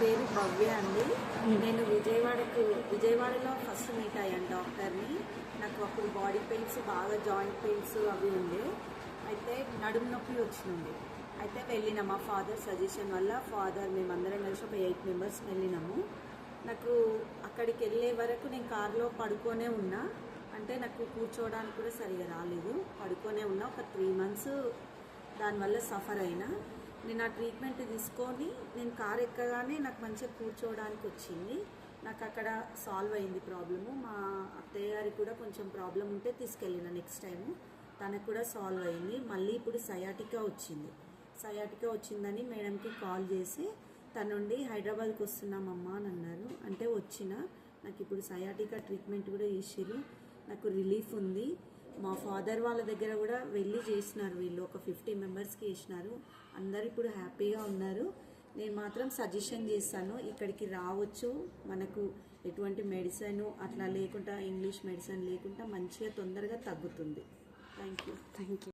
పేరు భవ్య అండి. నేను విజయవాడలో ఫస్ట్ మీట్ అయ్యాను డాక్టర్ని. నాకు అప్పుడు బాడీ పెయిన్స్, బాగా జాయింట్ పెయిన్స్ అవి ఉండే. అయితే నడుము నొప్పి వచ్చింది. అయితే వెళ్ళిన మా ఫాదర్ సజెషన్ వల్ల మేమందరం కలిసి ఒక 8 మెంబర్స్ వెళ్ళినాము. నాకు అక్కడికి వెళ్ళే వరకు నేను కారులో పడుకొనే ఉన్నా. అంటే నాకు కూర్చోవడానికి కూడా సరిగా రాలేదు, పడుకొనే ఉన్నా. ఒక 3 months దానివల్ల సఫర్ అయినా. నేను ఆ ట్రీట్మెంట్ తీసుకొని నేను కారు ఎక్కగానే నాకు మంచిగా కూర్చోవడానికి వచ్చింది. నాకు అక్కడ సాల్వ్ అయింది ప్రాబ్లము. మా అత్తయ్య గారికి కూడా కొంచెం ప్రాబ్లం ఉంటే తీసుకెళ్ళిన నెక్స్ట్ టైము, తనకు కూడా సాల్వ్ అయింది. మళ్ళీ ఇప్పుడు సయాటికా వచ్చిందని మేడంకి కాల్ చేసి తన నుండి హైదరాబాద్కి వస్తున్నామమ్మా అని అన్నారు. అంటే నాకు ఇప్పుడు సయాటికా ట్రీట్మెంట్ కూడా చేసిర్రు. నాకు రిలీఫ్ ఉంది. మా ఫాదర్ వాళ్ళ దగ్గర కూడా వెళ్ళి చేసినారు, వీళ్ళు ఒక 50 మెంబర్స్కి చేసినారు. అందరు ఇప్పుడు హ్యాపీగా ఉన్నారు. నేను మాత్రం సజెషన్ చేస్తాను, ఇక్కడికి రావచ్చు. మనకు ఎటువంటి మెడిసిన్ అట్లా లేకుండా, ఇంగ్లీష్ మెడిసిన్ లేకుండా మంచిగా తొందరగా తగ్గుతుంది. Thank you.